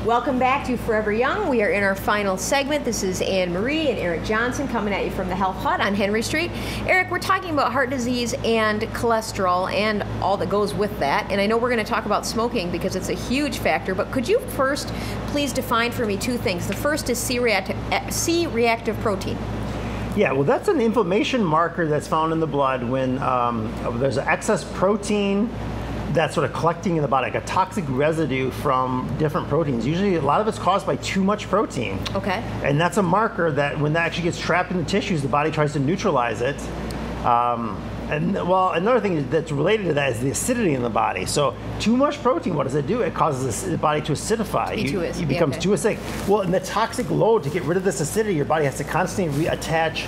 Welcome back to Forever Young. We are in our final segment. This is Anne Marie and Eric Johnson coming at you from the Health Hut on Henry Street. Eric, we're talking about heart disease and cholesterol and all that goes with that. And I know we're going to talk about smoking because it's a huge factor, but could you first please define for me two things? The first is C-reactive protein. Yeah, well, that's an inflammation marker that's found in the blood when there's an excess protein that's sort of collecting in the body, like a toxic residue from different proteins. Usually a lot of it's caused by too much protein. Okay. And that's a marker that when that actually gets trapped in the tissues, the body tries to neutralize it. And well, another thing that's related to that is the acidity in the body. So too much protein, what does it do? It causes the body to acidify. It becomes too acidic. Well, and the toxic load to get rid of this acidity, your body has to constantly reattach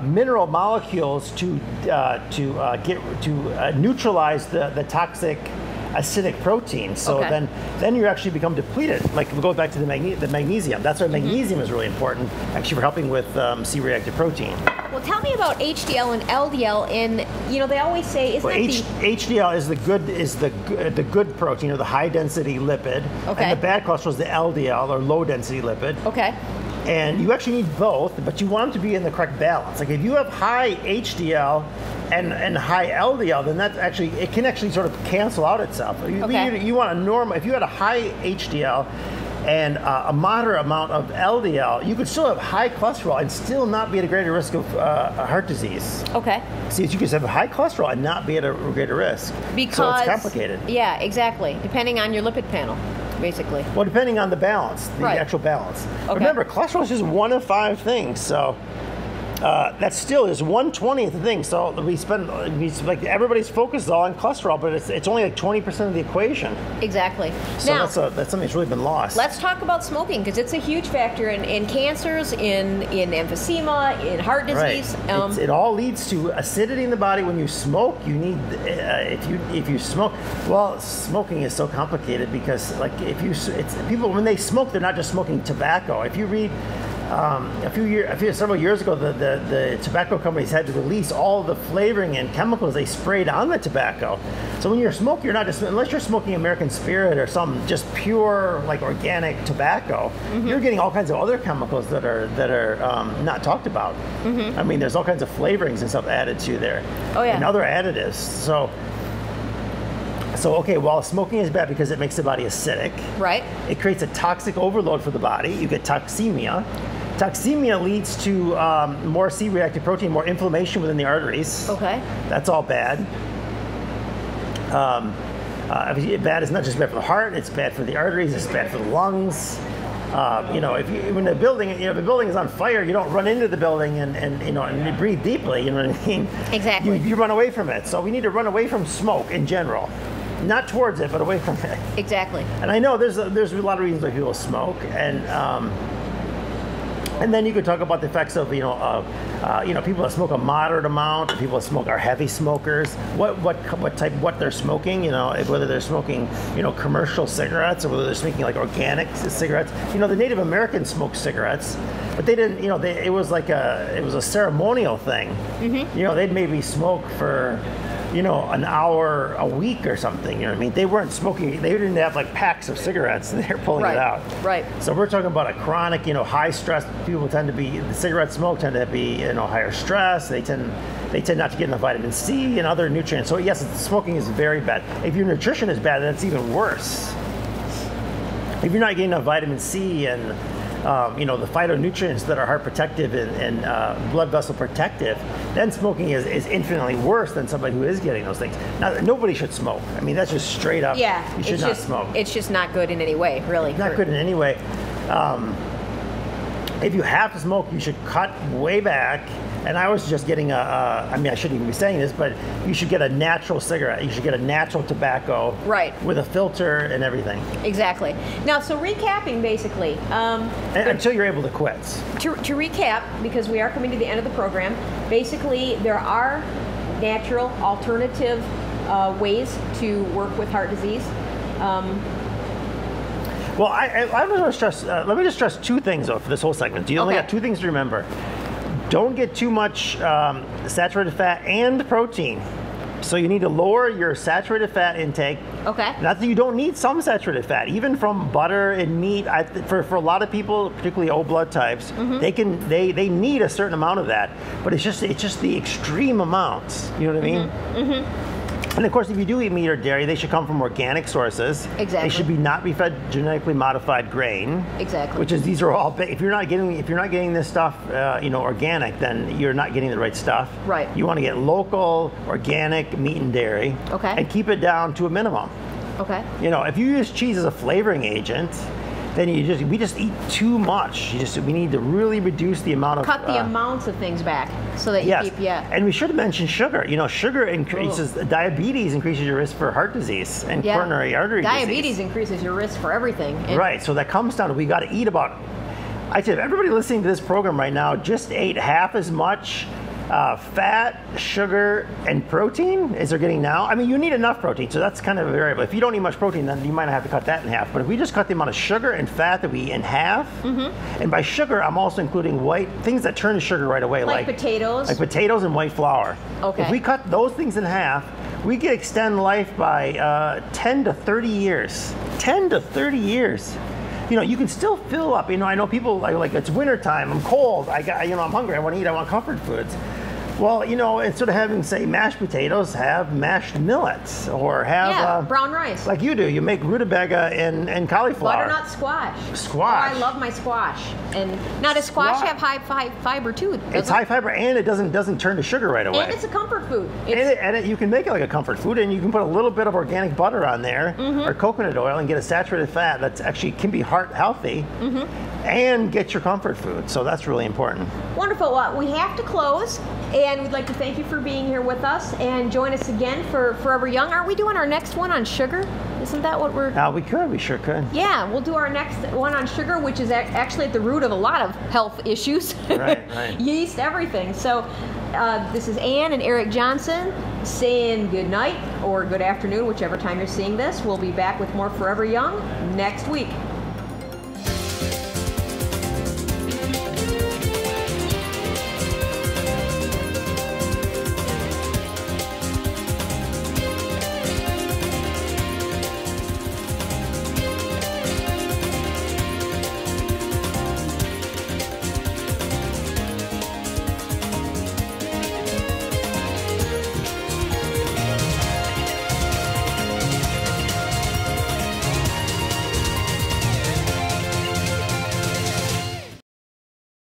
mineral molecules to neutralize the toxic acidic protein. So then you actually become depleted. Like we go back to the magnesium. That's why magnesium is really important, actually, for helping with C-reactive protein. Well, tell me about HDL and LDL. And you know, they always say HDL is the good protein, or the high density lipid, and the bad cholesterol is the LDL, or low density lipid. Okay. And you actually need both, but you want them to be in the correct balance. Like if you have high HDL and high LDL, then that actually, it can actually sort of cancel out itself. You want a normal, if you had a high HDL and a moderate amount of LDL, you could still have high cholesterol and still not be at a greater risk of heart disease. Okay. See, you could have high cholesterol and not be at a greater risk. Because, so it's complicated. Yeah, exactly. Depending on your lipid panel, basically. Well, depending on the balance, the actual balance. Okay. Remember, cholesterol is just one of 5 things, so that still is 1/20th of the thing. So like everybody's focused all on cholesterol, but it's only like 20% of the equation. Exactly. So now, that's something that's really been lost. Let's talk about smoking, because it's a huge factor in cancers, in emphysema, in heart disease. Right. It all leads to acidity in the body. When you smoke, you need if you smoke. Well, smoking is so complicated because like people when they smoke, they're not just smoking tobacco. If you read. Several years ago, the tobacco companies had to release all the flavoring and chemicals they sprayed on the tobacco. So when you're smoking, you're not just, unless you're smoking American Spirit or some just pure like organic tobacco, you're getting all kinds of other chemicals that are not talked about. I mean, there's all kinds of flavorings and stuff added to there, and other additives. So okay, while smoking is bad because it makes the body acidic, right? It creates a toxic overload for the body. You get toxemia. Toxemia leads to more C-reactive protein, more inflammation within the arteries. Okay. That's all bad. Bad is not just bad for the heart, it's bad for the arteries, it's bad for the lungs. When the building, if the building is on fire, you don't run into the building and you breathe deeply, you know what I mean? Exactly. You run away from it. So we need to run away from smoke in general. Not towards it, but away from it. Exactly. And I know there's a lot of reasons why people smoke, and then you could talk about the effects of people that smoke a moderate amount, people that smoke are heavy smokers. What they're smoking, whether they're smoking commercial cigarettes or whether they're smoking like organic cigarettes. The Native Americans smoked cigarettes, but they didn't. It was a ceremonial thing. They'd maybe smoke for an hour a week or something, you know what I mean? They weren't smoking, they didn't have like packs of cigarettes, they were pulling it out. Right. So we're talking about a chronic, high stress, people tend to be, the cigarette smoke tend to be, higher stress, they tend not to get enough vitamin C and other nutrients. So yes, smoking is very bad. If your nutrition is bad, then it's even worse. If you're not getting enough vitamin C and the phytonutrients that are heart protective and blood vessel protective, then smoking is infinitely worse than somebody who is getting those things. Now, nobody should smoke. I mean, that's just straight up. Yeah, you should not smoke. It's just not good in any way, really. It's not good in any way. If you have to smoke, you should cut way back. And I was just getting I shouldn't even be saying this, but you should get a natural cigarette. You should get a natural tobacco. Right. With a filter and everything. Exactly. Now, so recapping basically. Until you're able to quit. To recap, because we are coming to the end of the program, basically there are natural alternative ways to work with heart disease. Well, I want to stress, let me just stress two things though for this whole segment. You only got two things to remember. Don't get too much saturated fat and protein. So you need to lower your saturated fat intake. Okay. Not that you don't need some saturated fat, even from butter and meat. For a lot of people, particularly O blood types, they need a certain amount of that, but it's just the extreme amounts. You know what I mean? And of course, if you do eat meat or dairy, they should come from organic sources. Exactly. They should not be fed genetically modified grain. Exactly. Which is, these are all, if you're not getting this stuff, organic, then you're not getting the right stuff. Right. You want to get local, organic meat and dairy. Okay. And keep it down to a minimum. Okay. If you use cheese as a flavoring agent, then we just eat too much. We need to really reduce the amount of... Cut the amounts of things back so that you keep, And we should mention sugar. Sugar increases, diabetes increases your risk for heart disease and coronary artery disease. Diabetes increases your risk for everything. Right, so that comes down to, we got to eat about... I said, everybody listening to this program right now just ate half as much fat, sugar, and protein as they're getting now. I mean, you need enough protein, so that's kind of a variable. If you don't eat much protein, then you might have to cut that in half. But if we just cut the amount of sugar and fat that we eat in half, and by sugar, I'm also including things that turn to sugar right away, like potatoes. Like potatoes and white flour. Okay. If we cut those things in half, we can extend life by 10 to 30 years. 10 to 30 years. You can still fill up. I know people like it's wintertime, I'm cold, I'm hungry, I want to eat, I want comfort foods. Well, instead of having, say, mashed potatoes, have mashed millets, or have brown rice. like you do. You make rutabaga and cauliflower. Butternut squash. Squash. Oh, I love my squash. And now does squash have high fiber too? It's high fiber, and it doesn't turn to sugar right away. And it's a comfort food. You can make it like a comfort food, and you can put a little bit of organic butter on there, or coconut oil, and get a saturated fat that's actually can be heart healthy, and get your comfort food. So that's really important. Wonderful. Well, we have to close, and we'd like to thank you for being here with us, and join us again for Forever Young. Aren't we doing our next one on sugar? Isn't that what we're... We sure could. Yeah, we'll do our next one on sugar, which is actually at the root of a lot of health issues. Right. Yeast, everything. So this is Ann and Eric Johnson saying good night or good afternoon, whichever time you're seeing this. We'll be back with more Forever Young next week.